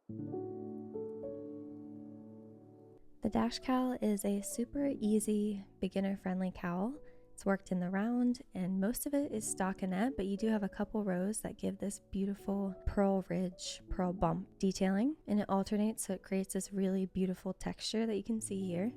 The Dash Cowl is a super easy, beginner-friendly cowl. It's worked in the round, and most of it is stockinette, but you do have a couple rows that give this beautiful pearl ridge, pearl bump detailing, and it alternates, so it creates this really beautiful texture that you can see here.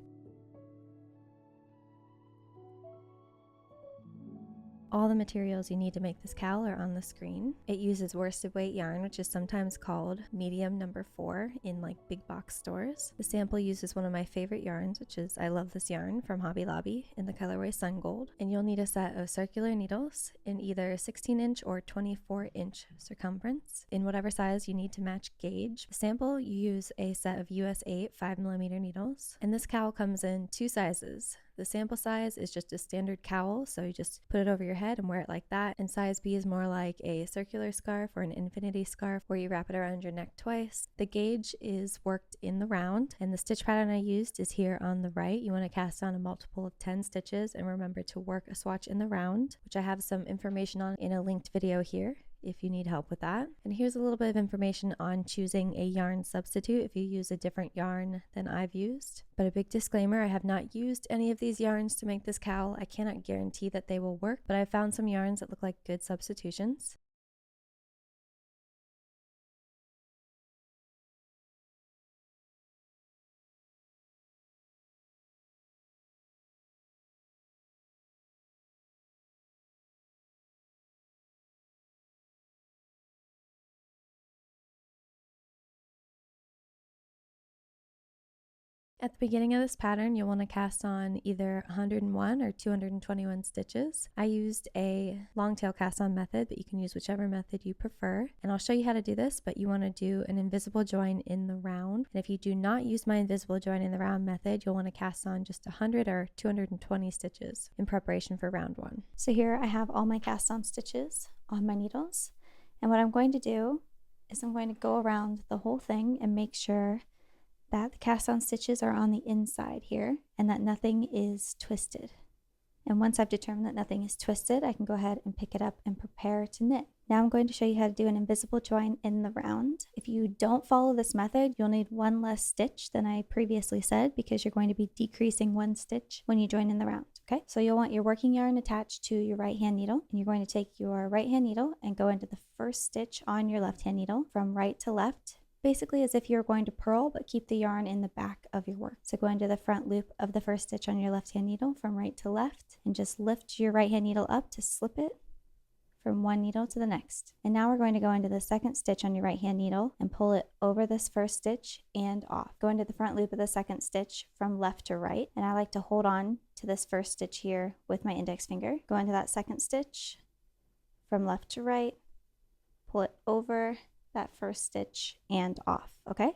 All the materials you need to make this cowl are on the screen. It uses worsted weight yarn, which is sometimes called medium number 4 in like big box stores. The sample uses one of my favorite yarns, which is I Love This Yarn from Hobby Lobby in the colorway Sun Gold. And you'll need a set of circular needles in either 16-inch or 24-inch circumference in whatever size you need to match gauge. The sample, you use a set of US 8 5mm needles. And this cowl comes in 2 sizes. The sample size is just a standard cowl, so you just put it over your head and wear it like that. And size B is more like a circular scarf or an infinity scarf where you wrap it around your neck twice. The gauge is worked in the round, and the stitch pattern I used is here on the right. You want to cast on a multiple of 10 stitches and remember to work a swatch in the round, which I have some information on in a linked video here if you need help with that. And here's a little bit of information on choosing a yarn substitute if you use a different yarn than I've used. But a big disclaimer, I have not used any of these yarns to make this cowl. I cannot guarantee that they will work, but I've found some yarns that look like good substitutions. At the beginning of this pattern, you'll want to cast on either 101 or 221 stitches. I used a long tail cast on method, but you can use whichever method you prefer. And I'll show you how to do this, but you want to do an invisible join in the round. And if you do not use my invisible join in the round method, you'll want to cast on just 100 or 220 stitches in preparation for round 1. So here I have all my cast on stitches on my needles. And what I'm going to do is I'm going to go around the whole thing and make sure that the cast on stitches are on the inside here and that nothing is twisted. And once I've determined that nothing is twisted, I can go ahead and pick it up and prepare to knit. Now I'm going to show you how to do an invisible join in the round. If you don't follow this method, you'll need one less stitch than I previously said because you're going to be decreasing 1 stitch when you join in the round. Okay, so you'll want your working yarn attached to your right hand needle, and you're going to take your right hand needle and go into the first stitch on your left hand needle from right to left, basically as if you're going to purl, but keep the yarn in the back of your work. So go into the front loop of the first stitch on your left hand needle from right to left and just lift your right hand needle up to slip it from one needle to the next. And now we're going to go into the second stitch on your right hand needle and pull it over this first stitch and off. Go into the front loop of the second stitch from left to right, and I like to hold on to this first stitch here with my index finger. Go into that second stitch from left to right, pull it over that first stitch and off, okay?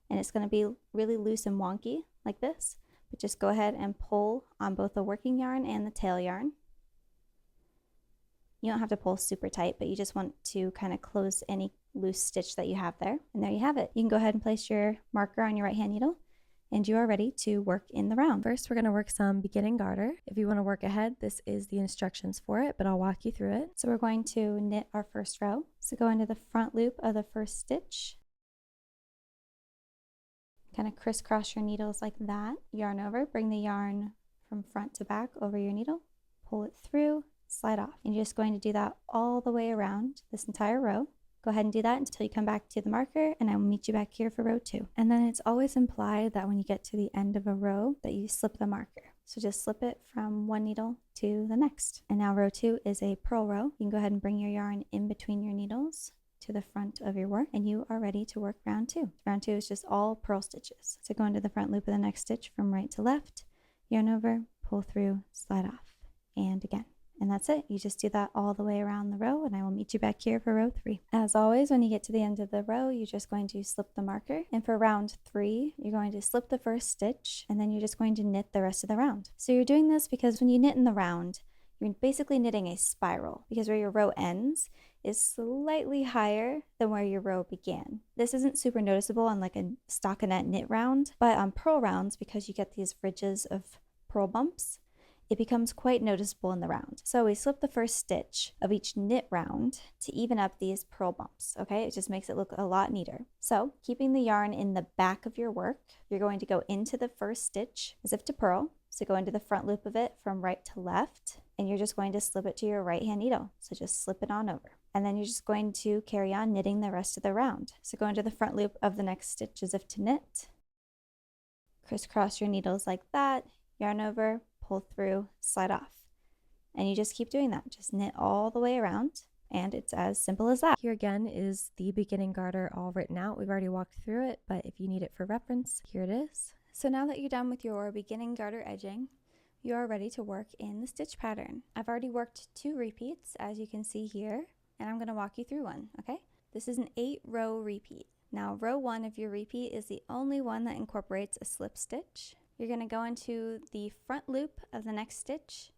And it's going to be really loose and wonky like this, but just go ahead and pull on both the working yarn and the tail yarn. You don't have to pull super tight, but you just want to kind of close any loose stitch that you have there. And there you have it. You can go ahead and place your marker on your right hand needle and you are ready to work in the round. First, we're going to work some beginning garter. If you want to work ahead, this is the instructions for it, but I'll walk you through it. So we're going to knit our first row. So go into the front loop of the first stitch. Kind of crisscross your needles like that. Yarn over, bring the yarn from front to back over your needle, pull it through, slide off. And you're just going to do that all the way around this entire row. Go ahead and do that until you come back to the marker, and I will meet you back here for row 2. And then it's always implied that when you get to the end of a row that you slip the marker. So just slip it from one needle to the next. And now row 2 is a purl row. You can go ahead and bring your yarn in between your needles to the front of your work, and you are ready to work round 2. Round 2 is just all purl stitches. So go into the front loop of the next stitch from right to left, yarn over, pull through, slide off, and again. And that's it. You just do that all the way around the row, and I will meet you back here for row 3. As always, when you get to the end of the row, you're just going to slip the marker. And for round 3, you're going to slip the first stitch, and then you're just going to knit the rest of the round. So you're doing this because when you knit in the round, you're basically knitting a spiral, because where your row ends is slightly higher than where your row began. This isn't super noticeable on like a stockinette knit round, but on purl rounds, because you get these ridges of purl bumps, it becomes quite noticeable in the round. So we slip the first stitch of each knit round to even up these purl bumps, okay? It just makes it look a lot neater. So keeping the yarn in the back of your work, you're going to go into the first stitch as if to purl. So go into the front loop of it from right to left, and you're just going to slip it to your right hand needle. So just slip it on over. And then you're just going to carry on knitting the rest of the round. So go into the front loop of the next stitch as if to knit. Crisscross your needles like that, yarn over, pull through, slide off. And you just keep doing that. Just knit all the way around, and it's as simple as that. Here again is the beginning garter all written out. We've already walked through it, but if you need it for reference, here it is. So now that you're done with your beginning garter edging, you are ready to work in the stitch pattern. I've already worked 2 repeats, as you can see here, and I'm going to walk you through one, okay? This is an 8-row repeat. Now, row 1 of your repeat is the only one that incorporates a slip stitch. You're going to go into the front loop of the next stitch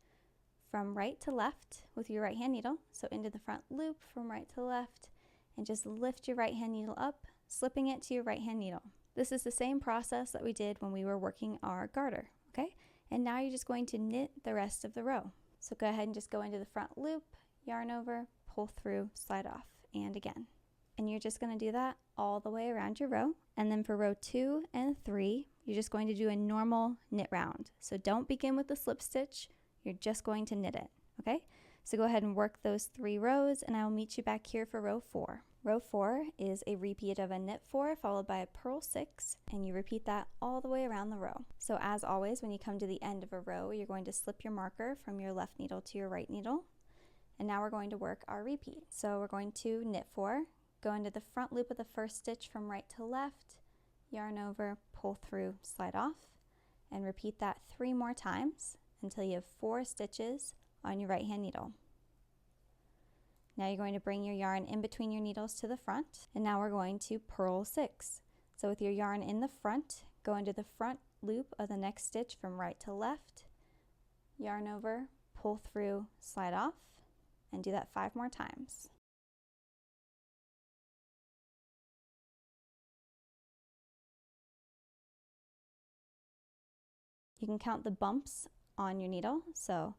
from right to left with your right hand needle. So into the front loop from right to left, and just lift your right hand needle up, slipping it to your right hand needle. This is the same process that we did when we were working our garter, okay? And now you're just going to knit the rest of the row. So go ahead and just go into the front loop, yarn over, pull through, slide off, and again. And you're just going to do that all the way around your row. And then for row 2 and 3, you're just going to do a normal knit round. So don't begin with the slip stitch, you're just going to knit it, okay? So go ahead and work those 3 rows, and I will meet you back here for row 4. Row 4 is a repeat of a knit 4 followed by a purl 6, and you repeat that all the way around the row. So as always, when you come to the end of a row, you're going to slip your marker from your left needle to your right needle. And now we're going to work our repeat. So we're going to knit 4, go into the front loop of the first stitch from right to left, yarn over, pull through, slide off, and repeat that 3 more times until you have 4 stitches on your right hand needle. Now you're going to bring your yarn in between your needles to the front, and now we're going to purl 6. So with your yarn in the front, go into the front loop of the next stitch from right to left, yarn over, pull through, slide off, and do that 5 more times. You can count the bumps on your needle, so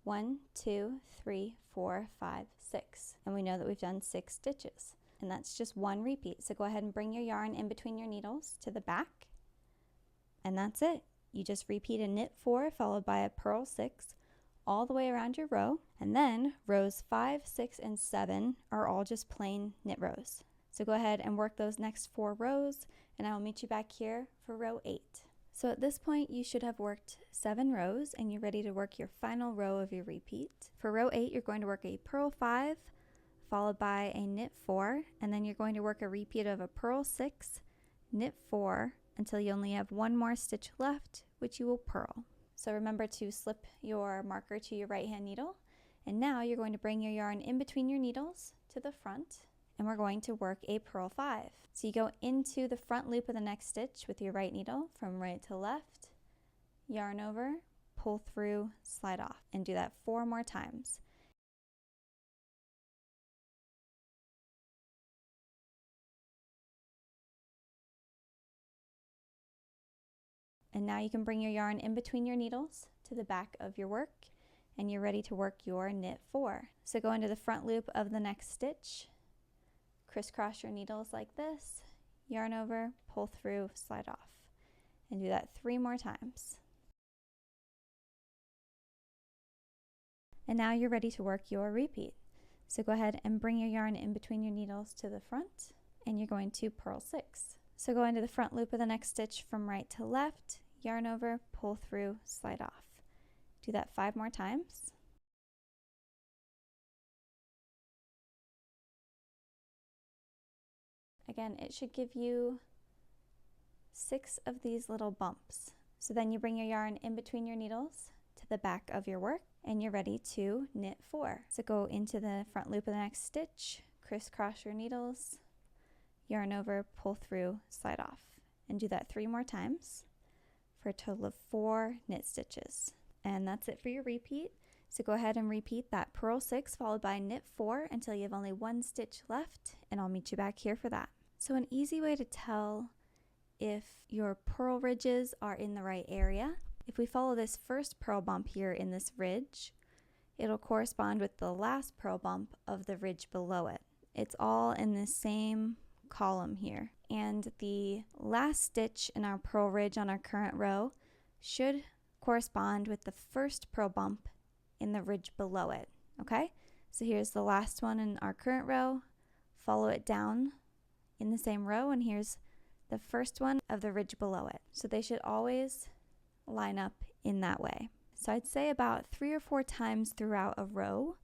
1, 2, 3, 4, 5, 6. And we know that we've done 6 stitches. And that's just 1 repeat. So go ahead and bring your yarn in between your needles to the back. And that's it. You just repeat a knit 4 followed by a purl 6 all the way around your row. And then rows 5, 6, and 7 are all just plain knit rows. So go ahead and work those next 4 rows, and I will meet you back here for row 8. So at this point, you should have worked 7 rows, and you're ready to work your final row of your repeat. For row 8, you're going to work a purl 5, followed by a knit 4, and then you're going to work a repeat of a purl 6, knit 4, until you only have 1 more stitch left, which you will purl. So remember to slip your marker to your right hand needle, and now you're going to bring your yarn in between your needles to the front, and we're going to work a purl 5. So you go into the front loop of the next stitch with your right needle from right to left, yarn over, pull through, slide off, and do that 4 more times. And now you can bring your yarn in between your needles to the back of your work, and you're ready to work your knit 4. So go into the front loop of the next stitch, crisscross your needles like this, yarn over, pull through, slide off, and do that 3 more times. And now you're ready to work your repeat. So go ahead and bring your yarn in between your needles to the front, and you're going to purl 6. So go into the front loop of the next stitch from right to left, yarn over, pull through, slide off. Do that 5 more times. Again, it should give you 6 of these little bumps. So then you bring your yarn in between your needles to the back of your work, and you're ready to knit 4. So go into the front loop of the next stitch, crisscross your needles, yarn over, pull through, slide off, and do that 3 more times for a total of 4 knit stitches. And that's it for your repeat. So go ahead and repeat that purl 6 followed by knit 4 until you have only 1 stitch left, and I'll meet you back here for that. So an easy way to tell if your purl ridges are in the right area If we follow this first purl bump here in this ridge, it'll correspond with the last purl bump of the ridge below it. It's all in the same column here. And the last stitch in our purl ridge on our current row should correspond with the first purl bump in the ridge below it. Okay? So here's the last one in our current row. Follow it down in the same row, and here's the first one of the ridge below it. So they should always line up in that way. So I'd say about 3 or 4 times throughout a row,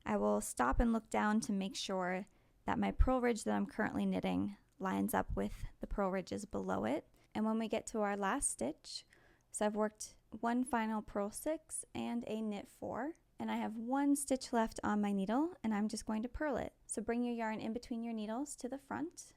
I will stop and look down to make sure that my purl ridge that I'm currently knitting lines up with the purl ridges below it. And when we get to our last stitch, so I've worked one final purl 6 and a knit 4, and I have one stitch left on my needle, and I'm just going to purl it. So bring your yarn in between your needles to the front,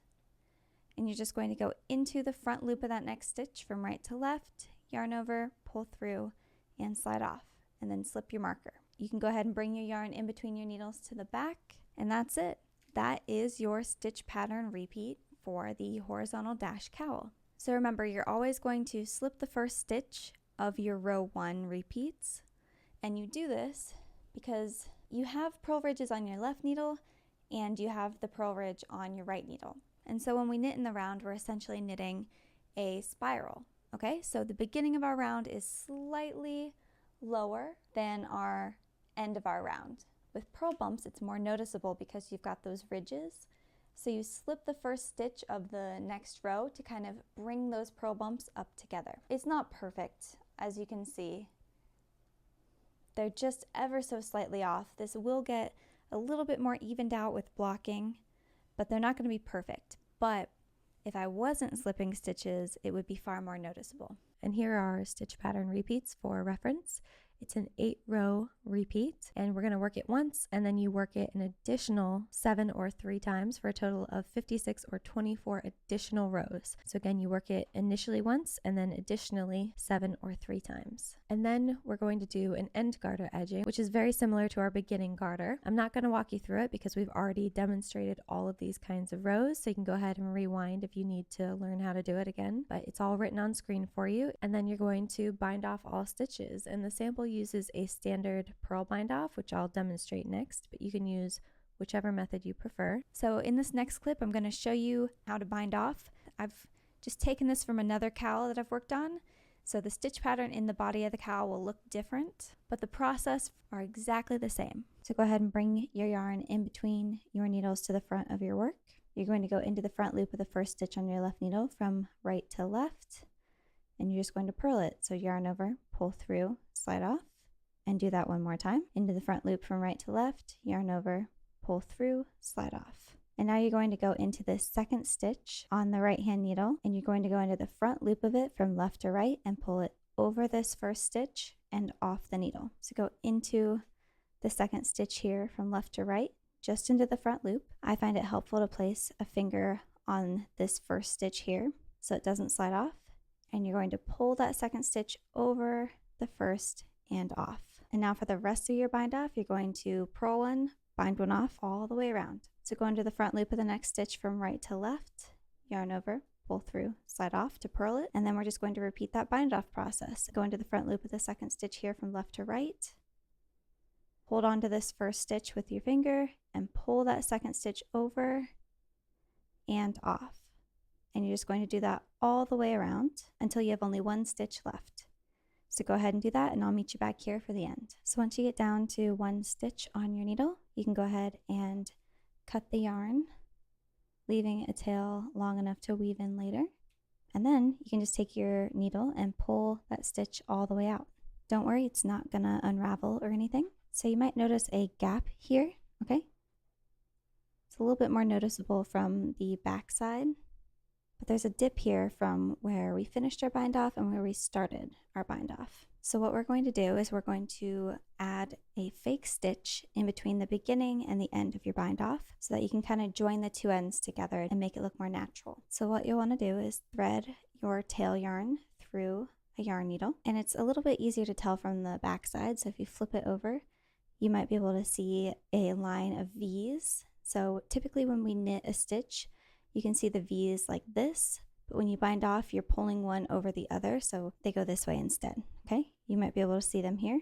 and you're just going to go into the front loop of that next stitch from right to left, yarn over, pull through, and slide off, and then slip your marker. You can go ahead and bring your yarn in between your needles to the back, and that's it. That is your stitch pattern repeat for the horizontal dash cowl. So remember, you're always going to slip the first stitch of your row 1 repeats, and you do this because you have purl ridges on your left needle and you have the purl ridge on your right needle. And so when we knit in the round, we're essentially knitting a spiral. Okay, so the beginning of our round is slightly lower than our end of our round. With purl bumps, it's more noticeable because you've got those ridges. So you slip the first stitch of the next row to kind of bring those purl bumps up together. It's not perfect, as you can see. They're just ever so slightly off. This will get a little bit more evened out with blocking, but they're not going to be perfect. But if I wasn't slipping stitches, it would be far more noticeable. And here are our stitch pattern repeats for reference. It's an 8-row repeat, and we're going to work it once, and then you work it an additional 7 or 3 times for a total of 56 or 24 additional rows. So again, you work it initially once, and then additionally 7 or 3 times. And then we're going to do an end garter edging, which is very similar to our beginning garter. I'm not going to walk you through it because we've already demonstrated all of these kinds of rows, so you can go ahead and rewind if you need to learn how to do it again, but it's all written on screen for you. And then you're going to bind off all stitches, and the sample uses a standard purl bind off, which I'll demonstrate next, but you can use whichever method you prefer. So in this next clip, I'm going to show you how to bind off. I've just taken this from another cowl that I've worked on. So the stitch pattern in the body of the cowl will look different, but the process are exactly the same. So go ahead and bring your yarn in between your needles to the front of your work. You're going to go into the front loop of the first stitch on your left needle from right to left, and you're just going to purl it. So yarn over, pull through, slide off, and do that one more time. Into the front loop from right to left, yarn over, pull through, slide off. And now you're going to go into this second stitch on the right hand needle, and you're going to go into the front loop of it from left to right and pull it over this first stitch and off the needle. So go into the second stitch here from left to right, just into the front loop. I find it helpful to place a finger on this first stitch here so it doesn't slide off. And you're going to pull that second stitch over the first and off. And now for the rest of your bind off, you're going to purl one, bind one off all the way around. So go into the front loop of the next stitch from right to left, yarn over, pull through, slide off to purl it, and then we're just going to repeat that bind off process. Go into the front loop of the second stitch here from left to right, hold on to this first stitch with your finger and pull that second stitch over and off. And you're just going to do that all the way around until you have only one stitch left. So go ahead and do that, and I'll meet you back here for the end. So once you get down to one stitch on your needle, you can go ahead and cut the yarn, leaving a tail long enough to weave in later. And then you can just take your needle and pull that stitch all the way out. Don't worry, it's not gonna unravel or anything. So you might notice a gap here, okay? It's a little bit more noticeable from the back side. But there's a dip here from where we finished our bind off and where we started our bind off. So what we're going to do is we're going to add a fake stitch in between the beginning and the end of your bind off so that you can kind of join the two ends together and make it look more natural. So what you'll want to do is thread your tail yarn through a yarn needle, and it's a little bit easier to tell from the back side. So if you flip it over, you might be able to see a line of V's. So typically when we knit a stitch, you can see the V's like this, but when you bind off, you're pulling one over the other, so they go this way instead, okay? You might be able to see them here.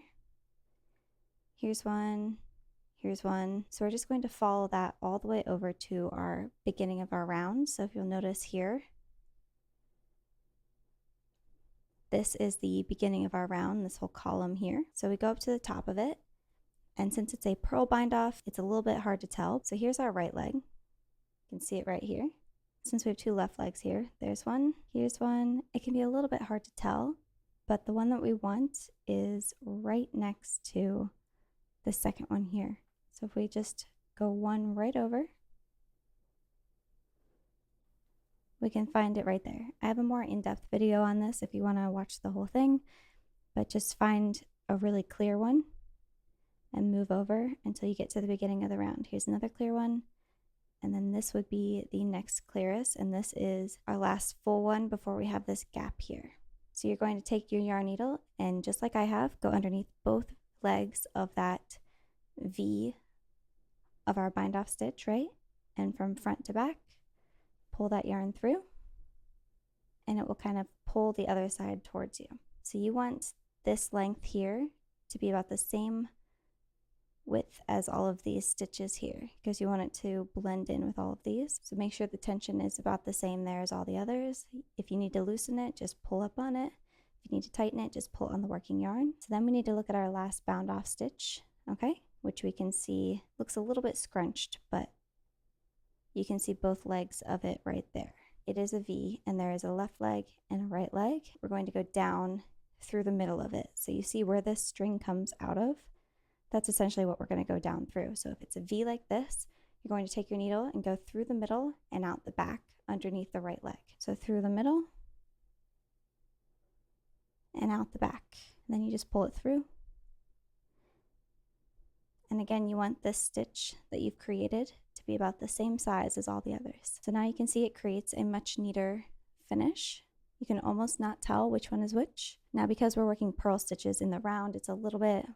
Here's one, here's one. So we're just going to follow that all the way over to our beginning of our round. So if you'll notice here, this is the beginning of our round, this whole column here. So we go up to the top of it, and since it's a purl bind off, it's a little bit hard to tell. So here's our right leg. You can see it right here. Since we have two left legs here, there's one, here's one. It can be a little bit hard to tell, but the one that we want is right next to the second one here. So if we just go one right over, we can find it right there. I have a more in-depth video on this if you want to watch the whole thing, but just find a really clear one and move over until you get to the beginning of the round. Here's another clear one. And then this would be the next clearest, and this is our last full one before we have this gap here. So you're going to take your yarn needle and, just like I have, go underneath both legs of that V of our bind off stitch, right? And from front to back, pull that yarn through, and it will kind of pull the other side towards you. So you want this length here to be about the same width as all of these stitches here, because you want it to blend in with all of these. So make sure the tension is about the same there as all the others. If you need to loosen it, just pull up on it. If you need to tighten it, just pull on the working yarn. So then we need to look at our last bound off stitch, okay, which we can see looks a little bit scrunched, but you can see both legs of it right there. It is a V, and there is a left leg and a right leg. We're going to go down through the middle of it. So you see where this string comes out of? That's essentially what we're going to go down through. So if it's a V like this, you're going to take your needle and go through the middle and out the back underneath the right leg. So through the middle and out the back. And then you just pull it through. And again, you want this stitch that you've created to be about the same size as all the others. So now you can see it creates a much neater finish. You can almost not tell which one is which. Now, because we're working purl stitches in the round, it's a little bit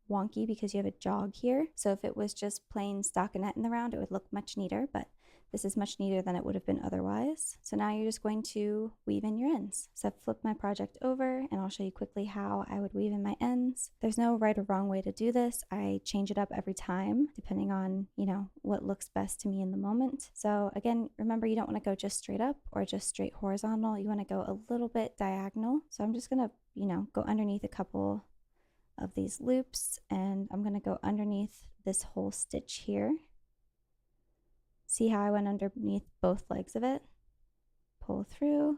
wonky because you have a jog here. So if it was just plain stockinette in the round, it would look much neater, but this is much neater than it would have been otherwise. So now you're just going to weave in your ends. So I've flipped my project over, and I'll show you quickly how I would weave in my ends. There's no right or wrong way to do this. I change it up every time depending on, what looks best to me in the moment. So again, remember, you don't want to go just straight up or just straight horizontal. You want to go a little bit diagonal. So I'm just going to, go underneath a couple of these loops, and I'm going to go underneath this whole stitch here. See how I went underneath both legs of it? Pull through,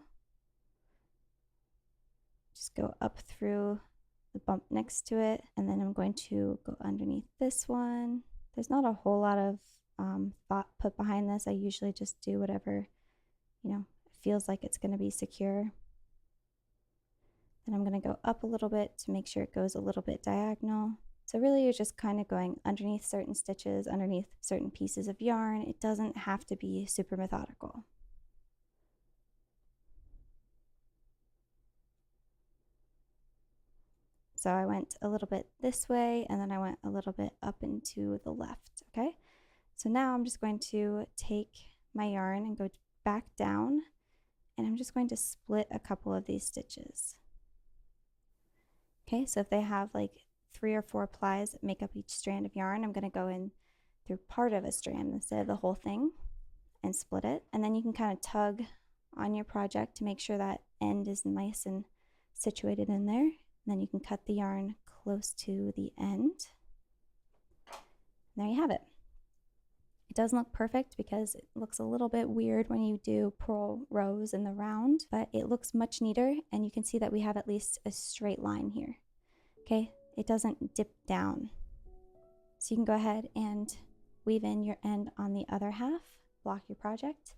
just go up through the bump next to it, and then I'm going to go underneath this one. There's not a whole lot of thought put behind this. I usually just do whatever, feels like it's going to be secure. Then I'm going to go up a little bit to make sure it goes a little bit diagonal. So really, you're just kind of going underneath certain stitches, underneath certain pieces of yarn. It doesn't have to be super methodical. So I went a little bit this way, and then I went a little bit up into the left, okay? So now I'm just going to take my yarn and go back down, and I'm just going to split a couple of these stitches. Okay, so if they have like 3 or 4 plies that make up each strand of yarn, I'm going to go in through part of a strand instead of the whole thing and split it. And then you can kind of tug on your project to make sure that end is nice and situated in there. And then you can cut the yarn close to the end. And there you have it. It doesn't look perfect because it looks a little bit weird when you do purl rows in the round, but it looks much neater, and you can see that we have at least a straight line here. Okay, it doesn't dip down. So you can go ahead and weave in your end on the other half, block your project,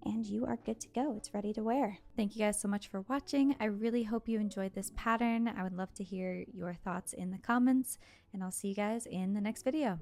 and you are good to go. It's ready to wear. Thank you guys so much for watching. I really hope you enjoyed this pattern. I would love to hear your thoughts in the comments, and I'll see you guys in the next video.